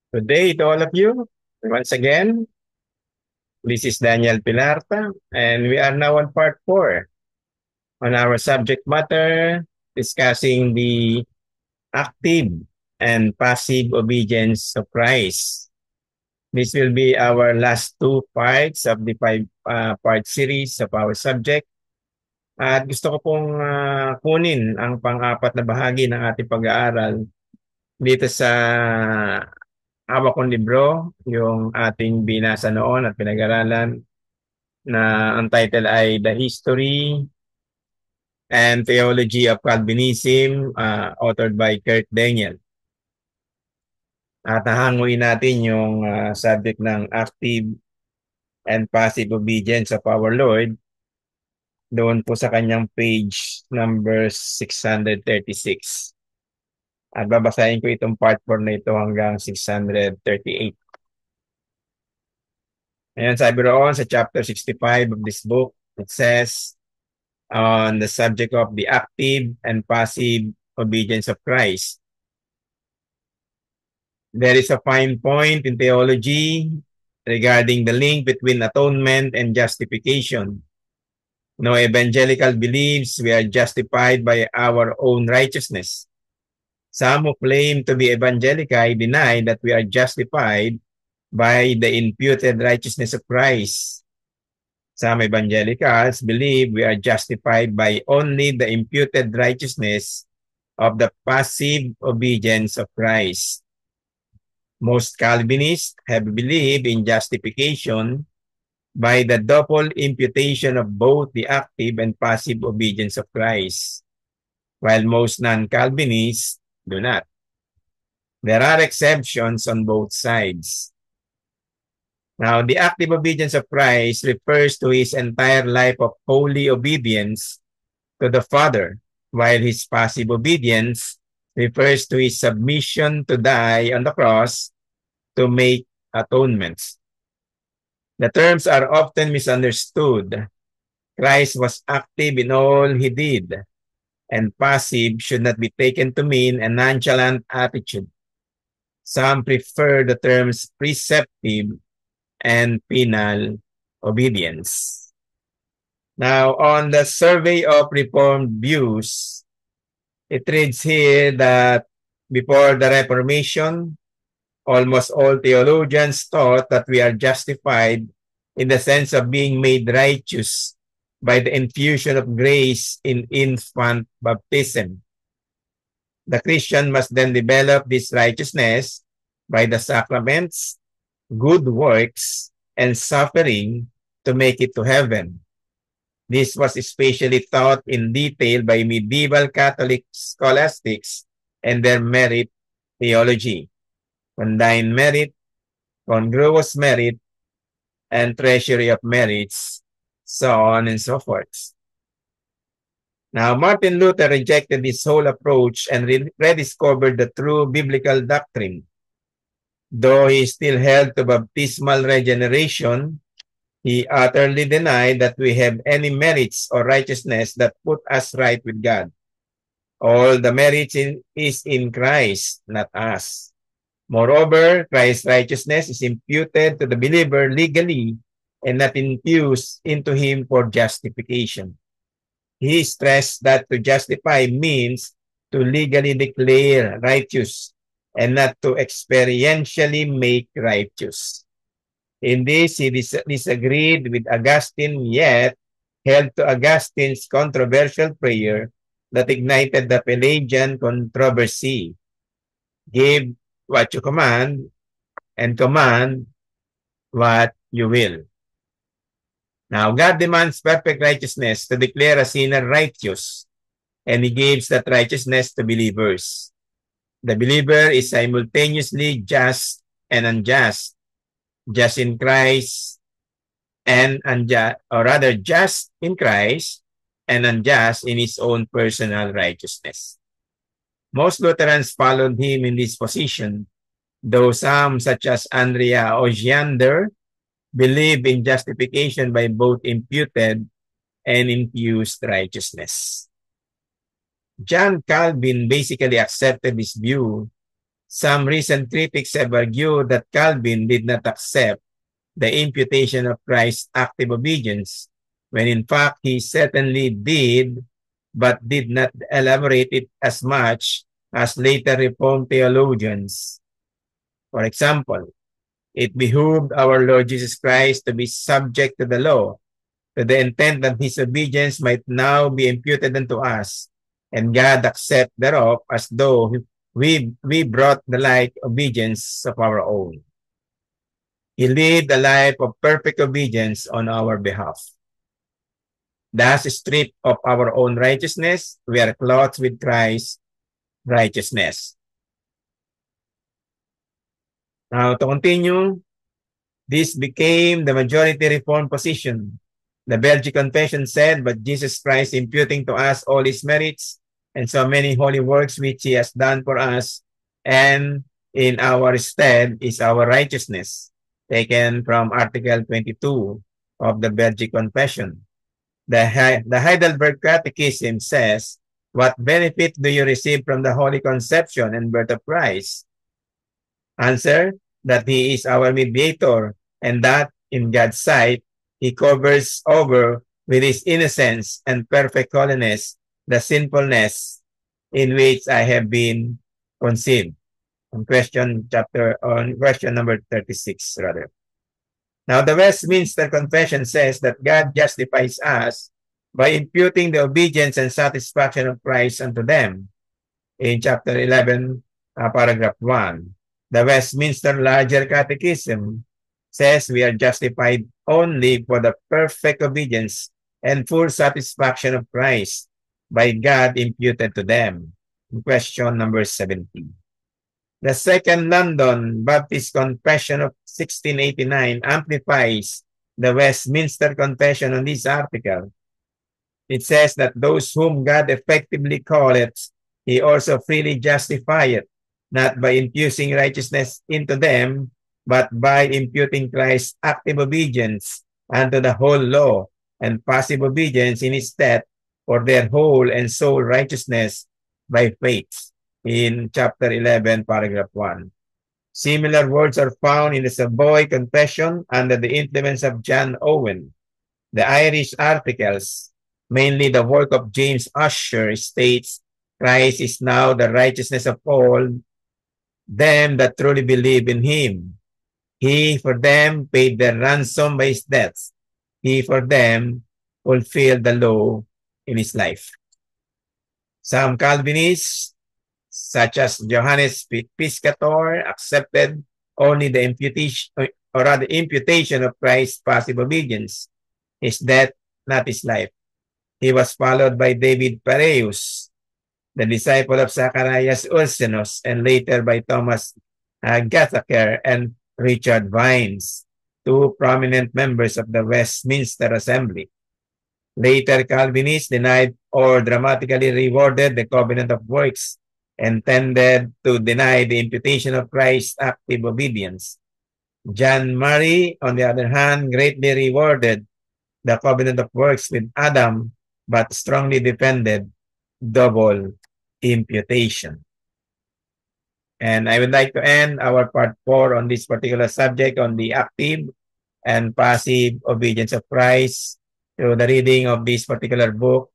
Good day to all of you. Once again, this is Daniel Pilarta, and we are now on part 4 on our subject matter discussing the active and passive obedience of Christ. This will be our last two parts of the five-part series of our subject. At gusto ko pong kunin ang pang-apat na bahagi ng ating pag-aaral dito sa hawak kong libro, yung ating binasa noon at pinag-aralan na ang title ay The History and Theology of Calvinism, authored by Kurt Daniel. At nahanguin natin yung subject ng active and passive obedience of our Lord doon po sa kanyang page number 636. At babasahin ko itong part 4 na ito hanggang 638. Ayan, sabi roon sa chapter 65 of this book, it says, on the subject of the active and passive obedience of Christ. There is a fine point in theology regarding the link between atonement and justification. No evangelical believes we are justified by our own righteousness. Some who claim to be evangelical deny that we are justified by the imputed righteousness of Christ. Some evangelicals believe we are justified by only the imputed righteousness of the passive obedience of Christ. Most Calvinists have believed in justification by the double imputation of both the active and passive obedience of Christ, while most non-Calvinists do not. There are exceptions on both sides. Now, the active obedience of Christ refers to his entire life of holy obedience to the Father, while his passive obedience refers to his submission to die on the cross to make atonements. The terms are often misunderstood. Christ was active in all he did, and passive should not be taken to mean a nonchalant attitude. Some prefer the terms preceptive and penal obedience. Now, on the survey of Reformed views, it reads here that before the Reformation, almost all theologians taught that we are justified in the sense of being made righteous by the infusion of grace in infant baptism. The Christian must then develop this righteousness by the sacraments, good works, and suffering to make it to heaven. This was especially taught in detail by medieval Catholic scholastics and their merit theology. Condign merit, congruous merit, and treasury of merits, so on and so forth. Now, Martin Luther rejected this whole approach and rediscovered the true biblical doctrine. Though he still held to baptismal regeneration, he utterly denied that we have any merits or righteousness that put us right with God. All the merits is in Christ, not us. Moreover, Christ's righteousness is imputed to the believer legally and not infused into him for justification. He stressed that to justify means to legally declare righteous and not to experientially make righteous. In this, he disagreed with Augustine, yet held to Augustine's controversial prayer that ignited the Pelagian controversy. Give what you command and command what you will. Now, God demands perfect righteousness to declare a sinner righteous, and he gives that righteousness to believers. The believer is simultaneously just and unjust, just in Christ and unjust, or rather just in Christ and unjust in his own personal righteousness. Most Lutherans followed him in this position, though some, such as Andrea Osiander, believe in justification by both imputed and infused righteousness. John Calvin basically accepted this view Some recent critics have argued that Calvin did not accept the imputation of Christ's active obedience, when in fact he certainly did, but did not elaborate it as much as later Reformed theologians. For example, it behooved our Lord Jesus Christ to be subject to the law, to the intent that his obedience might now be imputed unto us, and God accept thereof as though we brought the like obedience of our own. He lived a life of perfect obedience on our behalf. Thus, stripped of our own righteousness, we are clothed with Christ's righteousness. Now, to continue, this became the majority Reformed position. The Belgic Confession said, but Jesus Christ imputing to us all his merits and so many holy works which he has done for us, and in our stead is our righteousness, taken from Article 22 of the Belgic Confession. The Heidelberg Catechism says, what benefit do you receive from the Holy Conception and birth of Christ? Answer, that he is our mediator, and that in God's sight, he covers over with his innocence and perfect holiness the sinfulness in which I have been conceived. On question number 36, rather. Now, the Westminster Confession says that God justifies us by imputing the obedience and satisfaction of Christ unto them. In chapter 11, paragraph 1. The Westminster Larger Catechism says we are justified only for the perfect obedience and full satisfaction of Christ by God imputed to them. Question number 17. The Second London Baptist Confession of 1689 amplifies the Westminster Confession on this article. It says that those whom God effectively calleth, he also freely justifieth, not by infusing righteousness into them, but by imputing Christ's active obedience unto the whole law and passive obedience in his stead for their whole and sole righteousness by faith. In chapter 11, paragraph 1. Similar words are found in the Savoy Confession under the influence of John Owen. The Irish articles, mainly the work of James Ussher, states, Christ is now the righteousness of all them that truly believe in him. He for them paid their ransom by his death. He for them fulfilled the law in his life. Some Calvinists, such as Johannes Piscator, accepted only the imputation of Christ's passive obedience, his death, not his life. He was followed by David Pareus, the disciple of Zacharias Ursinus, and later by Thomas Gathaker and Richard Vines, two prominent members of the Westminster Assembly. Later, Calvinists denied or dramatically reworded the covenant of works and tended to deny the imputation of Christ's active obedience. John Murray, on the other hand, greatly rewarded the covenant of works with Adam, but strongly defended double imputation. And I would like to end our part 4 on this particular subject on the active and passive obedience of Christ through the reading of this particular book,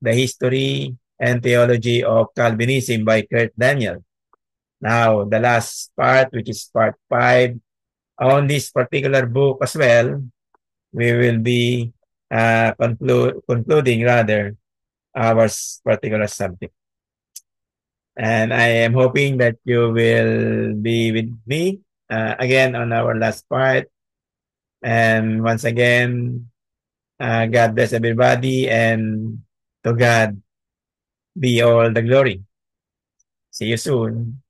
The History and Theology of Calvinism by Kurt Daniel. Now, the last part, which is part 5, on this particular book as well, we will be concluding rather our particular subject. And I am hoping that you will be with me again on our last part. And once again, God bless everybody, and to God be all the glory. See you soon.